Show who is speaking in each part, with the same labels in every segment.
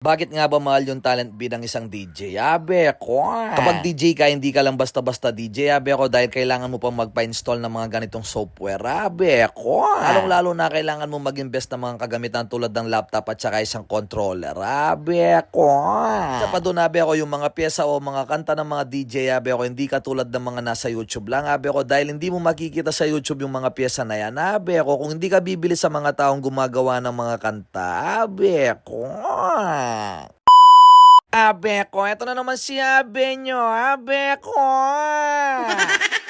Speaker 1: Bakit nga ba mahal yung talent bilang isang DJ? Abe ko. Kapag DJ ka, hindi ka lang basta-basta DJ. Abe ko, dahil kailangan mo pang magpa-install ng mga ganitong software. Abe ko. Lalong-lalo na kailangan mo mag-invest ng mga kagamitan tulad ng laptop at saka isang controller. Abe ko. Sa pa doon, abe ko, yung mga pyesa o mga kanta ng mga DJ, abe ko, hindi katulad ng mga nasa YouTube lang. Abe ko, dahil hindi mo makikita sa YouTube yung mga pyesa na yan. Abe ko, kung hindi ka bibili sa mga taong gumagawa ng mga kanta. Abe ko. Abe ko, eto na naman si Abe nyo, Abe ko.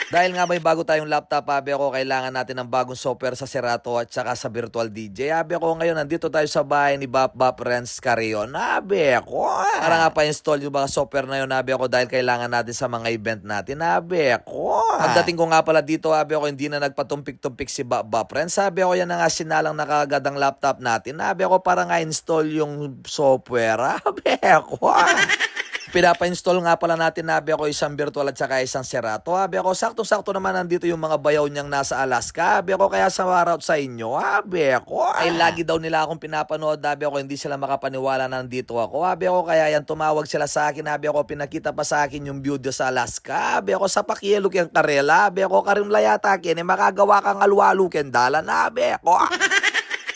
Speaker 1: Dahil nga may bago tayong laptop, Abe ko, kailangan natin ng bagong software sa Serato at saka sa Virtual DJ. Abe ko, ngayon nandito tayo sa bahay ni Bap Renz Carrion. Abe ko. Para nga pa-install yung mga software na yun, Abe ko, dahil kailangan natin sa mga event natin. Abe ko. Pagdating ko nga pala dito, Abe ko, hindi na nagpatumpik-tumpik si Bap Renz. Sabi ko, yan na nga sinalang nakagad ang laptop natin. Abe ko, para nga install yung software. Abe ko. Pinapa-install nga pala natin, Abe ko, isang virtual at saka isang Serato. Abe ko, sakto-sakto naman nandito yung mga bayaw niyang nasa Alaska. Abe ko, kaya sa shoutout sa inyo. Abe ko. Ay lagi daw nila akong pinapanood. Abe ko, hindi sila makapaniwala na nandito ako. Abe ko, kaya yan tumawag sila sa akin. Abe ko, pinakita pa sa akin yung view sa Alaska. Abe ko, sa pakielok yung karela. Abe ko, karimla yata kin, makagawa kang alwalo kendalan. Abe ko.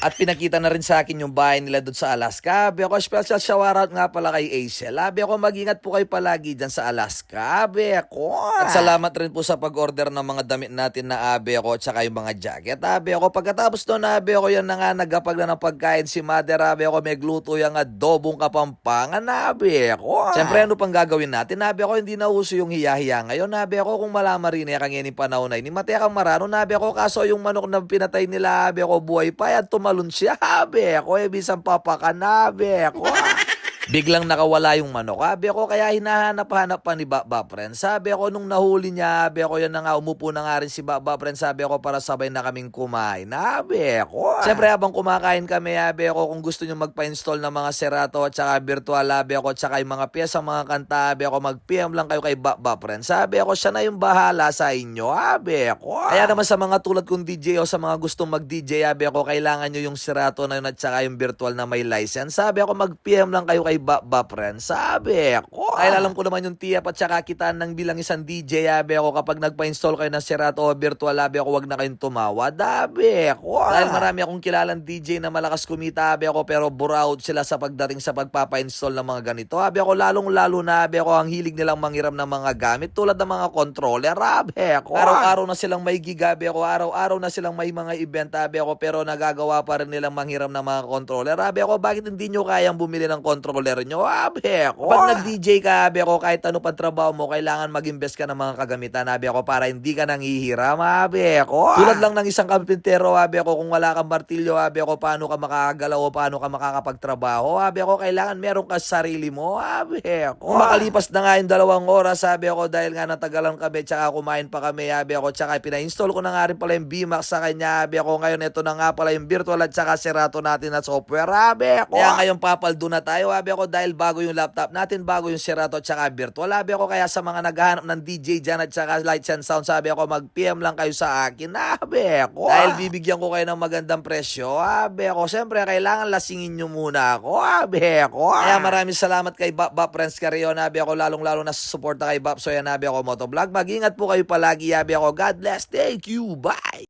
Speaker 1: At pinakita na rin sa akin yung bahay nila doon sa Alaska. Abe ako, special shoutout nga pala kay Aisel. Abe ako, mag-ingat po kayo palagi dyan sa Alaska. Abe ako. At salamat rin po sa pag-order ng mga damit natin na abe ako at saka yung mga jacket. Abe ako, pagkatapos doon, abe ako, yan na nga, nagapag na ng pagkain si Mother. Abe ako, may gluto yung adobong kapampangan. Abe ako. Siyempre, ano pang gagawin natin? Abe ako, hindi na uso yung hiya-hiya ngayon. Abe ako, kung malama rin kang yan panahon na ini. Matekang marano. Abe ako, kaso yung manok na pinatay nila, abe ako, buhay pa yan, tumalon siya, abe ako, bisang papakanabe ako. Biglang nakawala yung manok, abe ako, kaya hinahanap-hanap pa ni Bap Renz. Sabi ako, nung nahuli niya, abe ako, yan na nga, umupo na nga rin si Bap Renz, sabi ako, para sabay na kaming kumain, abe ako. Siyempre, habang kumakain kami, abe ako, kung gusto nyo magpa-install ng mga Serato at saka virtual, abe ako, at saka yung mga pyesa, mga kanta, abe ako, mag-PM lang kayo kay Bap Renz. Sabi ako, siya na yung bahala sa inyo, abe ako. Kaya naman sa mga tulad kong DJ o sa mga gustong mag-DJ, abe ako, kailangan nyo yung Serato na yun at saka yung virtual na may license. Sabi ako, mag-PM lang kayo kay Bap Renz. Sabi ako. Dahil alam ko naman yung tiyap at saka kitaan ng bilang isang DJ, abe ako, kapag nagpa-install kayo ng Serato o virtual, abe ako, wag na kayong tumawad, abe ako. Dahil marami akong kilalang DJ na malakas kumita, abe ako, pero buraut sila sa pagdating sa pagpapa-install ng mga ganito. Abe ako, lalong-lalo na, abe ako, ang hilig nilang manghiram ng mga gamit tulad ng mga controller, abe ako. Araw-araw na silang may gig, abe ako, araw-araw na silang may mga event, abe ako, pero nagagawa pa rin nilang manghiram ng mga controller. Abe ako, bakit hindi nyo kayang bumili ng controller nyo, abe ako? Pag nag-DJ ka, abe ako, kahit ano pang trabaho mo, kailangan mag-invest ka ng mga kagamitan, abe ako, para hindi ka nanghihiram, abe ako. Tulad lang ng isang kapintero, abe ako, kung wala kang martilyo, abe ako, paano ka makakagalaw o paano ka makakapagtrabaho, abe ako, kailangan meron ka sarili mo, abe ako. Kung makalipas na nga yung 2 oras, abe ako, dahil nga natagalan kami, tsaka kumain pa kami, abe ako, tsaka pina-install ko na nga rin pala yung VMAX sa kanya, abe ako, ngayon ito na nga pala yung virtual at tsaka Serato natin na software, abe ako. Kaya ngayon papaldo na tayo, abe ako, dahil bago yung laptop natin, bago yung Serato at saka virtual, abe ako, kaya sa mga naghahanap ng DJ dyan at saka Lights and Sound, sabi ako, mag-PM lang kayo sa akin, abe ako. Dahil bibigyan ko kayo ng magandang presyo, abe ako, siyempre kailangan lasingin nyo muna ako, abe ako. Kaya maraming salamat kay Bap Renz Carrion, abe ako, lalong-lalo na sa suporta kay Bap. So yan, abe ako, Motovlog. Mag-ingat po kayo palagi, abe ako. God bless. Thank you. Bye.